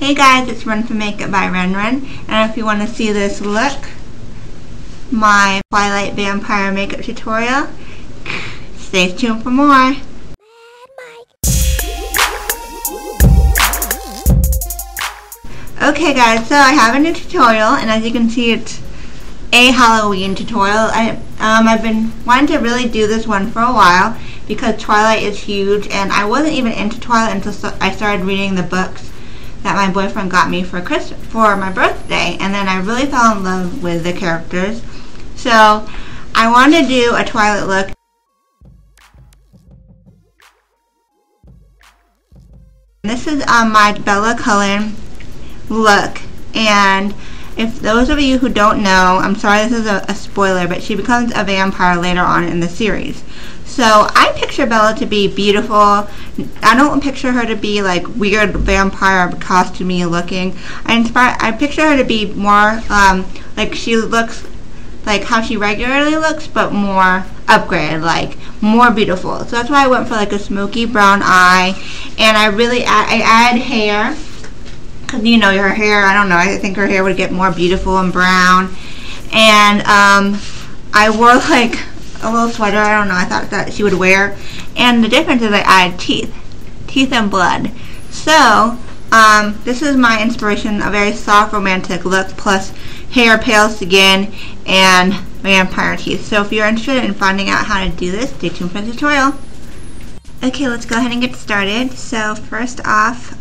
Hey guys, it's Run for Makeup by Ren, and if you want to see this look, my Twilight Vampire makeup tutorial, stay tuned for more. Okay guys, so I have a new tutorial, and as you can see it's a Halloween tutorial. I've been wanting to really do this one for a while because Twilight is huge, and I wasn't even into Twilight until I started reading the books that my boyfriend got me for my birthday, and then I really fell in love with the characters. So I wanted to do a Twilight look. This is my Bella Cullen look, and if those of you who don't know, I'm sorry this is a spoiler, but she becomes a vampire later on in the series. So I picture Bella to be beautiful. I don't picture her to be like weird vampire costumey looking. I picture her to be more like she looks like how she regularly looks, but more upgraded, like more beautiful. So that's why I went for like a smoky brown eye, and I add hair. Cause you know her hair, I don't know, I think her hair would get more beautiful and brown. And I wore like a little sweater, I don't know, I thought that she would wear. And the difference is I added teeth and blood. So this is my inspiration, a very soft romantic look plus hair, pale skin, and vampire teeth. So if you're interested in finding out how to do this, stay tuned for the tutorial. Okay, let's go ahead and get started. So first off,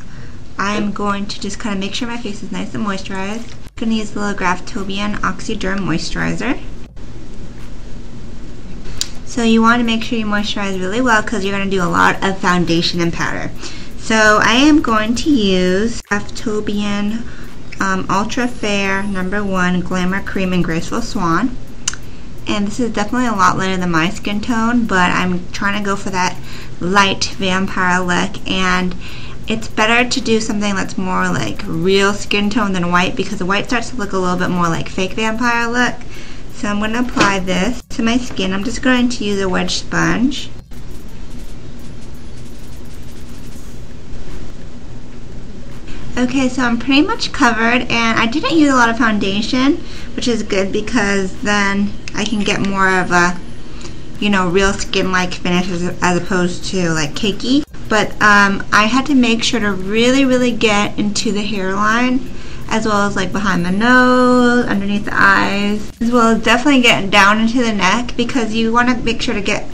I'm going to just kind of make sure my face is nice and moisturized. I'm going to use the little Graftobian Oxyderm Moisturizer. So you want to make sure you moisturize really well because you're going to do a lot of foundation and powder. So I am going to use Graftobian Ultra Fair No. 1 Glamour Cream in Graceful Swan. And this is definitely a lot lighter than my skin tone, but I'm trying to go for that light vampire look, and it's better to do something that's more like real skin tone than white, because the white starts to look a little bit more like fake vampire look. So I'm going to apply this to my skin. I'm just going to use a wedge sponge. Okay, so I'm pretty much covered, and I didn't use a lot of foundation, which is good because then I can get more of a, you know, real skin-like finish as opposed to like cakey. But I had to make sure to really get into the hairline, as well as like behind the nose, underneath the eyes, as well as definitely getting down into the neck, because you want to make sure to get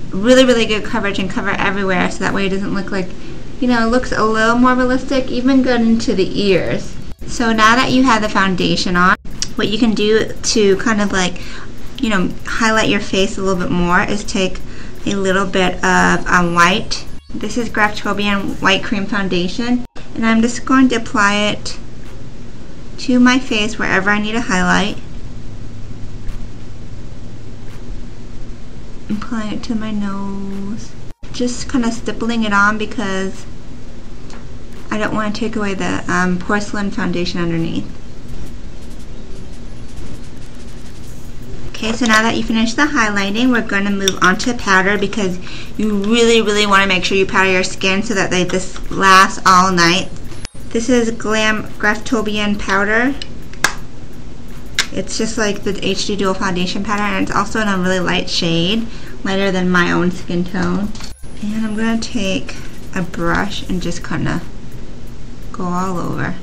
really good coverage and cover everywhere, so that way it doesn't look like, you know, it looks a little more realistic, even good into the ears. So now that you have the foundation on, what you can do to kind of like, you know, highlight your face a little bit more is take a little bit of white. This is Graftobian White Cream Foundation, and I'm just going to apply it to my face wherever I need a highlight. Applying it to my nose. Just kind of stippling it on because I don't want to take away the porcelain foundation underneath. Okay, so now that you finish the highlighting, we're going to move on to powder, because you really want to make sure you powder your skin so that they just last all night. This is Graftobian powder. It's just like the HD Dual Foundation powder, and it's also in a really light shade, lighter than my own skin tone. And I'm going to take a brush and just kind of go all over.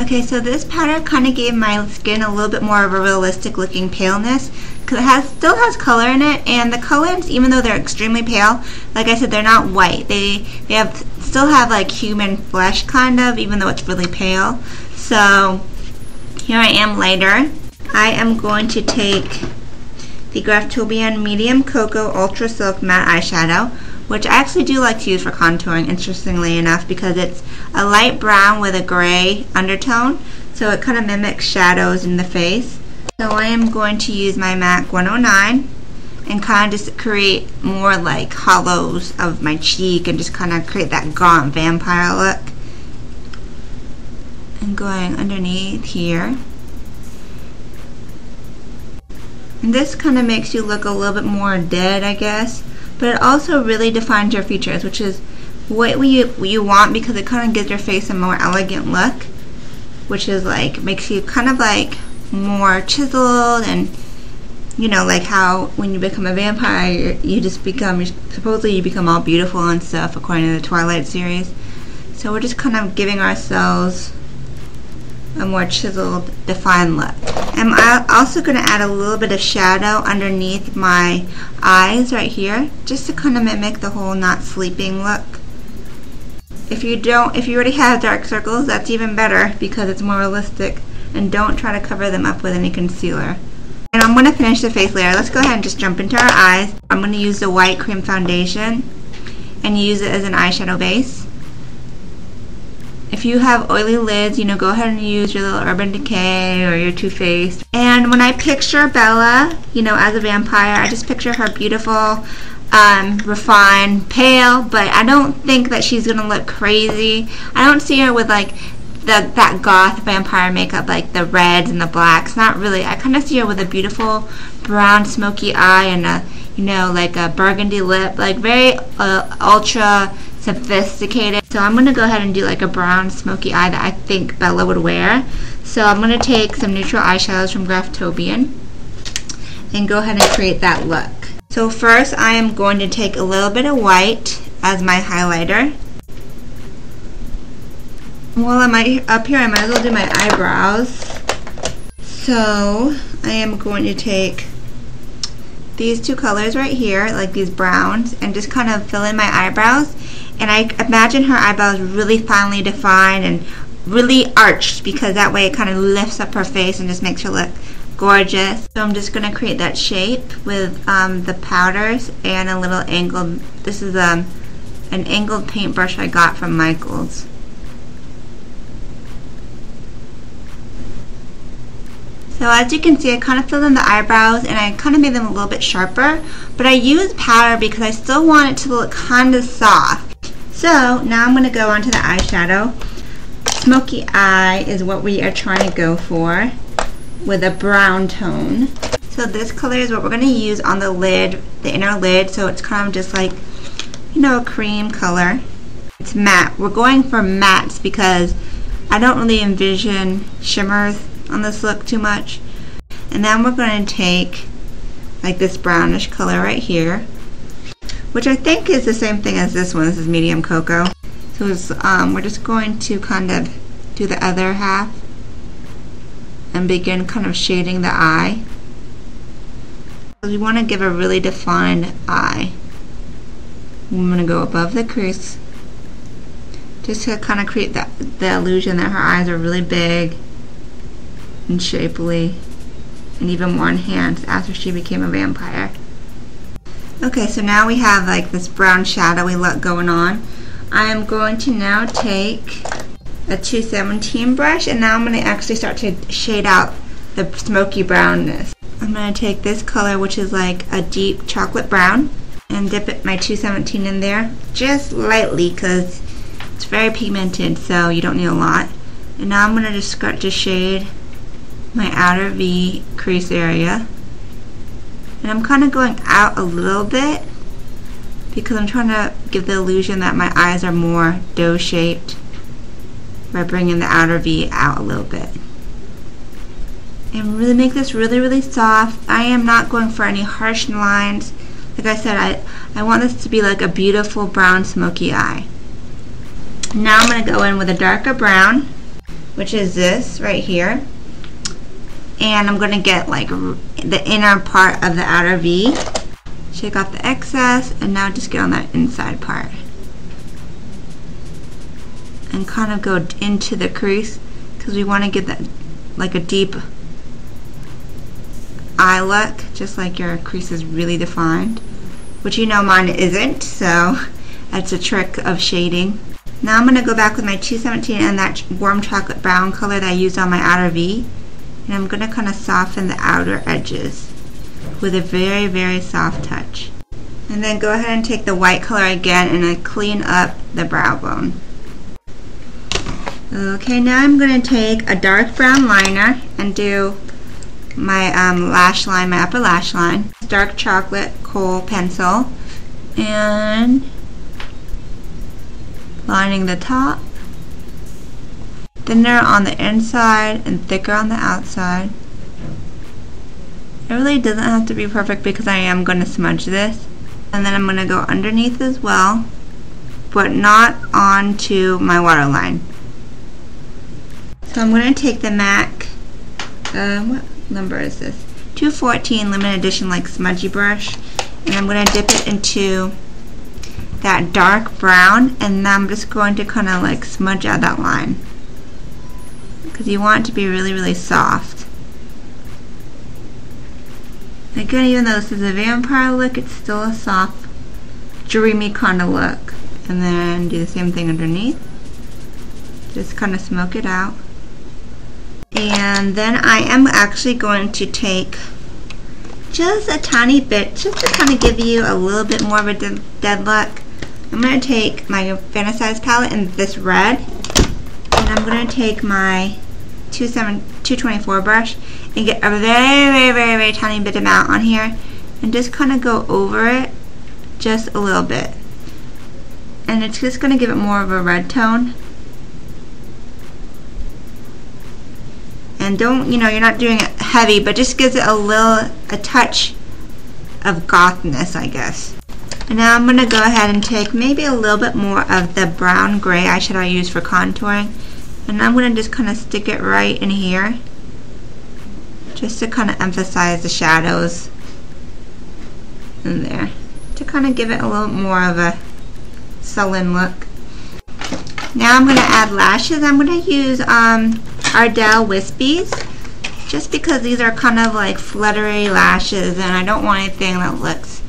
Okay, so this powder kind of gave my skin a little bit more of a realistic looking paleness, because it still has color in it, and the colors, even though they're extremely pale, like I said, they're not white. They still have like human flesh kind of, even though it's really pale. So here I am later. I am going to take the Graftobian Medium Cocoa Ultra Silk Matte Eyeshadow, which I actually do like to use for contouring, interestingly enough, because it's a light brown with a gray undertone, so it kind of mimics shadows in the face. So I am going to use my MAC 109 and kind of just create more like hollows of my cheek and just kind of create that gaunt vampire look. And going underneath here. And this kind of makes you look a little bit more dead, I guess, but it also really defines your features, which is what you want, because it kind of gives your face a more elegant look, which is like makes you kind of like more chiseled, and you know, like how when you become a vampire, you just become, supposedly you become all beautiful and stuff according to the Twilight series. So we're just kind of giving ourselves a more chiseled, defined look. I'm also going to add a little bit of shadow underneath my eyes right here, just to kind of mimic the whole not sleeping look. If you already have dark circles, that's even better because it's more realistic, and don't try to cover them up with any concealer. And I'm going to finish the face layer. Let's go ahead and just jump into our eyes. I'm going to use the white cream foundation and use it as an eyeshadow base. If you have oily lids, you know, go ahead and use your little Urban Decay or your Too Faced. And when I picture Bella, you know, as a vampire, I just picture her beautiful, refined, pale, but I don't think that she's gonna look crazy. I don't see her with like that goth vampire makeup, like the reds and the blacks. Not really. I kind of see her with a beautiful brown smoky eye and a, you know, like a burgundy lip, like very ultra sophisticated. So I'm gonna go ahead and do like a brown smoky eye that I think Bella would wear. So I'm gonna take some neutral eyeshadows from Graftobian and go ahead and create that look. So first I am going to take a little bit of white as my highlighter. While I'm up here, I might as well do my eyebrows. So I am going to take these two colors right here, like these browns, and just kind of fill in my eyebrows. And I imagine her eyebrows really finely defined and really arched, because that way it kind of lifts up her face and just makes her look gorgeous. So I'm just going to create that shape with the powders and a little angled, this is an angled paintbrush I got from Michael's. So as you can see, I kind of filled in the eyebrows and I kind of made them a little bit sharper, but I used powder because I still want it to look kind of soft. So now I'm going to go on to the eyeshadow. Smoky eye is what we are trying to go for with a brown tone. So this color is what we're going to use on the lid, the inner lid, so it's kind of just like, you know, a cream color. It's matte. We're going for mattes because I don't really envision shimmers on this look too much. And then we're going to take like this brownish color right here, which I think is the same thing as this one. This is medium cocoa. So it's, we're just going to kind of do the other half and begin kind of shading the eye. We want to give a really defined eye. I'm going to go above the crease just to kind of create the illusion that her eyes are really big and shapely and even more enhanced after she became a vampire. Okay, so now we have like this brown shadowy look going on. I am going to now take a 217 brush, and now I'm going to actually start to shade out the smoky brownness. I'm going to take this color, which is like a deep chocolate brown, and dip my 217 in there just lightly because it's very pigmented, so you don't need a lot. And now I'm going to just start to shade my outer V crease area, and I'm kind of going out a little bit because I'm trying to give the illusion that my eyes are more doe shaped by bringing the outer V out a little bit, and really make this really soft. I am not going for any harsh lines. Like I said, I want this to be like a beautiful brown smoky eye. Now I'm going to go in with a darker brown, which is this right here. And I'm going to get like the inner part of the outer V, shake off the excess, and now just get on that inside part and kind of go into the crease because we want to get that like a deep eye look, just like your crease is really defined, which you know mine isn't, so that's a trick of shading. Now I'm going to go back with my 217 and that warm chocolate brown color that I used on my outer V. And I'm going to kind of soften the outer edges with a very soft touch. And then go ahead and take the white color again and I clean up the brow bone. Okay, now I'm going to take a dark brown liner and do my lash line, my upper lash line. Dark chocolate kohl pencil. And lining the top, thinner on the inside and thicker on the outside. It really doesn't have to be perfect because I am going to smudge this. And then I'm going to go underneath as well, but not onto my waterline. So I'm going to take the MAC, what number is this? 214 limited edition like smudgy brush, and I'm going to dip it into that dark brown, and then I'm just going to kind of like smudge out that line because you want it to be really, really soft. Again, even though this is a vampire look, it's still a soft, dreamy kind of look. And then do the same thing underneath. Just kind of smoke it out. And then I am actually going to take just a tiny bit, just to kind of give you a little bit more of a dead look. I'm going to take my Fantasized palette in this red, and I'm going to take my 224 brush and get a very tiny bit amount on here and just kind of go over it just a little bit, and it's just going to give it more of a red tone. And don't, you're not doing it heavy, but just gives it a touch of gothness, I guess. And now I'm going to go ahead and take maybe a little bit more of the brown gray eyeshadow I use for contouring, and I'm going to just kind of stick it right in here just to kind of emphasize the shadows in there, to kind of give it a little more of a sullen look. Now I'm going to add lashes. I'm going to use Ardell Wispies, just because these are kind of like fluttery lashes, and I don't want anything that looks,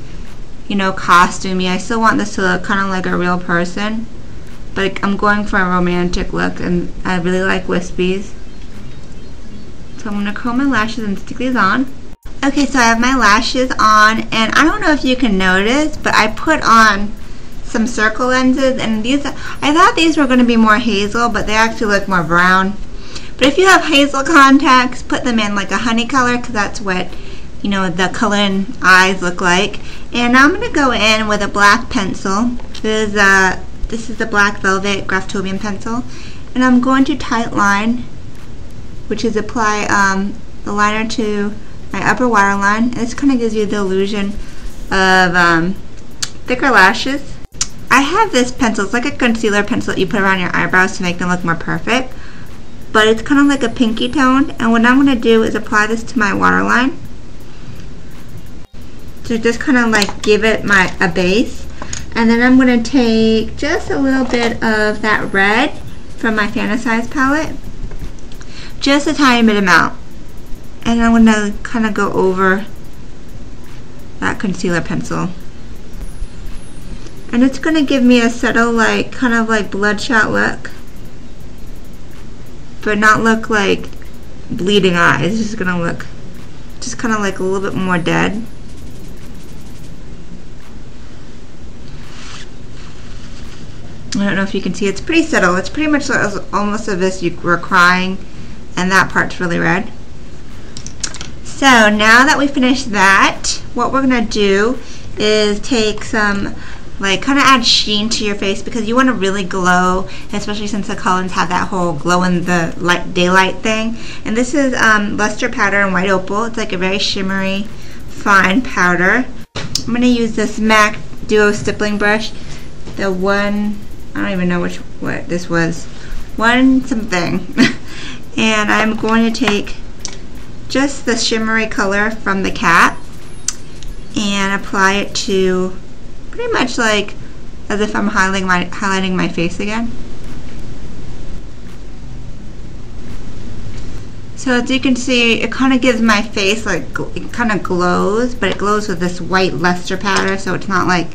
costumey. I still want this to look kind of like a real person, but I'm going for a romantic look, and I really like wispies. So I'm going to curl my lashes and stick these on. Okay, so I have my lashes on, and I don't know if you can notice, but I put on some circle lenses, and these, I thought these were going to be more hazel, but they actually look more brown. But if you have hazel contacts, put them in like a honey color, because that's what, the color in eyes look like. And now I'm going to go in with a black pencil. This is the Black Velvet Graftobian pencil, and I'm going to tightline, which is apply the liner to my upper waterline. And this kind of gives you the illusion of thicker lashes. I have this pencil. It's like a concealer pencil that you put around your eyebrows to make them look more perfect, but it's kind of like a pinky tone. And what I'm going to do is apply this to my waterline to just kind of like give it a base. And then I'm going to take just a little bit of that red from my Fantasized palette, just a tiny bit amount, and I'm going to kind of go over that concealer pencil. And it's going to give me a subtle, kind of like bloodshot look, but not look like bleeding eyes. It's just going to look just kind of like a little bit more dead. I don't know if you can see, it's pretty subtle. It's pretty much almost as if you were crying, and that part's really red. So now that we finished that, what we're going to do is take some, kind of add sheen to your face, because you want to really glow, especially since the Cullens have that whole glow in the daylight thing. And this is luster powder in white opal. It's like a very shimmery, fine powder. I'm going to use this MAC Duo stippling brush, the one, I don't even know what this was, one something. And I'm going to take just the shimmery color from the cat and apply it to pretty much like as if I'm highlighting my face again. So as you can see, it kind of gives my face it kind of glows, but it glows with this white luster powder, so it's not like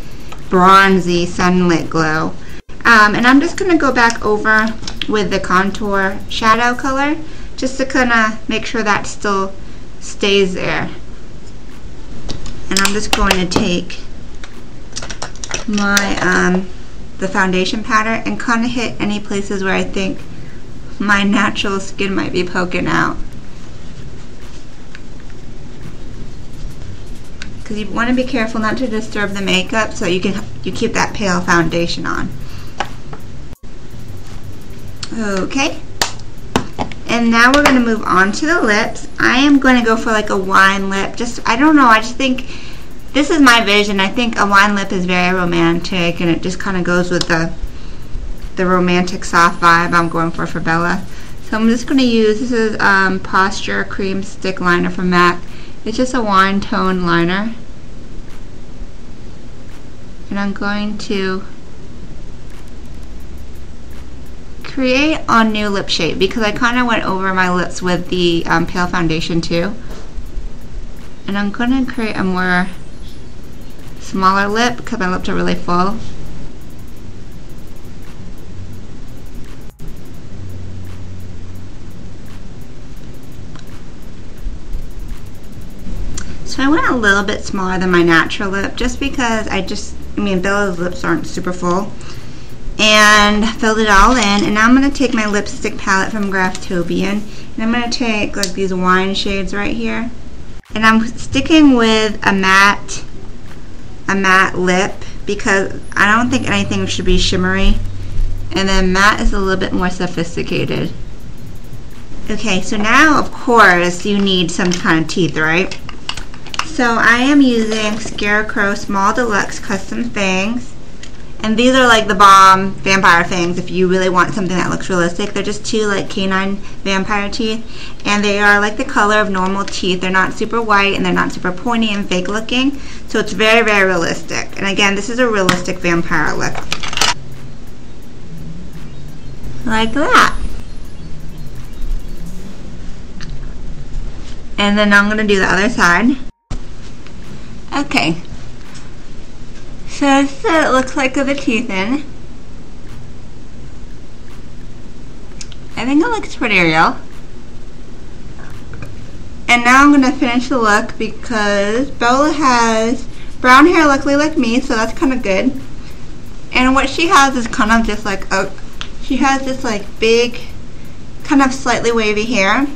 bronzy sunlit glow. And I'm just going to go back over with the contour shadow color just to kind of make sure that still stays there. And I'm just going to take my the foundation powder and kind of hit any places where I think my natural skin might be poking out. Because you want to be careful not to disturb the makeup so you keep that pale foundation on. Okay. And now we're going to move on to the lips. I am going to go for like a wine lip. I don't know, I just think, this is my vision. I think a wine lip is very romantic, and it just kind of goes with the romantic soft vibe I'm going for Bella. So I'm just going to use, this is Posture Cream Stick Liner from MAC. It's just a wine tone liner. And I'm going to create a new lip shape because I kind of went over my lips with the pale foundation too. And I'm going to create a more smaller lip because my lips are really full. So I went a little bit smaller than my natural lip just because Bella's lips aren't super full. And filled it all in, and now I'm going to take my lipstick palette from Graftobian, and I'm going to take like these wine shades right here, and I'm sticking with a matte lip because I don't think anything should be shimmery, and then matte is a little bit more sophisticated. Okay, so now of course you need some kind of teeth, right? So I am using Scarecrow Small Deluxe Custom Fangs. And these are like the bomb vampire fangs if you really want something that looks realistic. They're just two like canine vampire teeth. And they are like the color of normal teeth. They're not super white and they're not super pointy and fake looking. So it's very, very realistic. And again, this is a realistic vampire look. Like that. And then I'm going to do the other side. Okay. So this is what it looks like with the teeth in. I think it looks pretty real. And now I'm going to finish the look because Bella has brown hair luckily like me, so that's kind of good. And what she has is kind of just like she has this like big, kind of slightly wavy hair.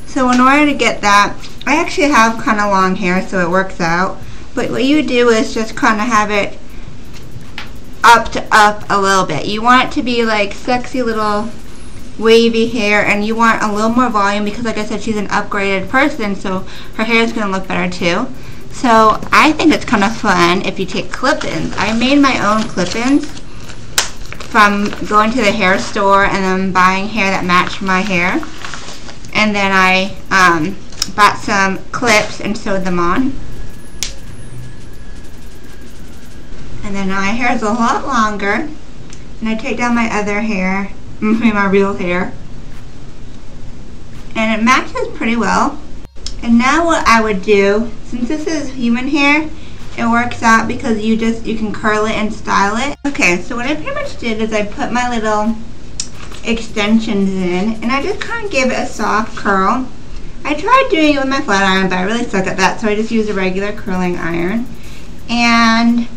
So in order to get that, I actually have kind of long hair, so it works out. But what you do is just kind of have it up a little bit. You want it to be like sexy little wavy hair, and you want a little more volume because like I said, she's an upgraded person, so her hair is going to look better too. So I think it's kind of fun if you take clip-ins. I made my own clip-ins from going to the hair store and then buying hair that matched my hair. And then I bought some clips and sewed them on. And then my hair is a lot longer, and I take down my other hair, my real hair, and it matches pretty well. And now what I would do, since this is human hair, it works out because you can curl it and style it. Okay, so what I pretty much did is I put my little extensions in, and I just kind of gave it a soft curl. I tried doing it with my flat iron, but I really suck at that, so I just used a regular curling iron. And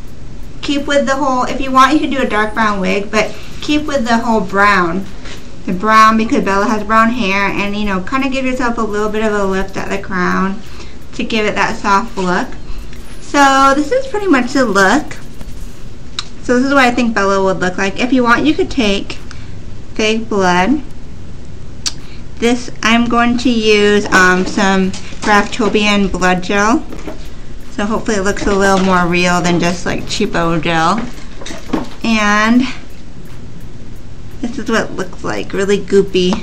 keep with the whole, if you want you can do a dark brown wig, but keep with the whole brown. The brown because Bella has brown hair, and you know, kind of give yourself a little bit of a lift at the crown to give it that soft look. So this is pretty much the look. So this is what I think Bella would look like. If you want, you could take fake blood. This, I'm going to use some Graftobian blood gel. So hopefully it looks a little more real than just like cheapo gel. And this is what it looks like, really goopy.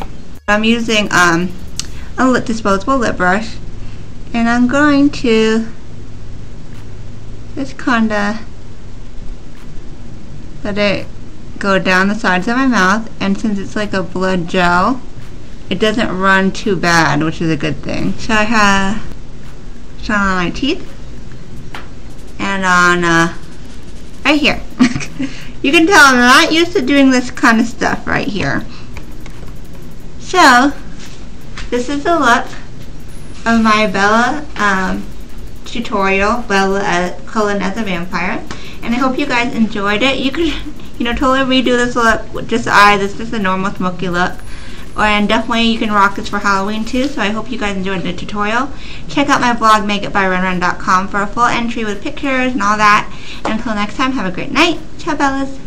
I'm using a disposable lip brush, and I'm going to just kinda let it go down the sides of my mouth, and since it's like a blood gel, it doesn't run too bad, which is a good thing. So I have some on my teeth and on right here. You can tell I'm not used to doing this kind of stuff right here. So this is the look of my Bella tutorial, Bella Cullen as a vampire, and I hope you guys enjoyed it. You could, you know, totally redo this look with just eyes. It's just a normal smoky look. And definitely you can rock this for Halloween too, so I hope you guys enjoyed the tutorial. Check out my blog, makeitbyrunrun.com, for a full entry with pictures and all that. And until next time, have a great night. Ciao, Bellas.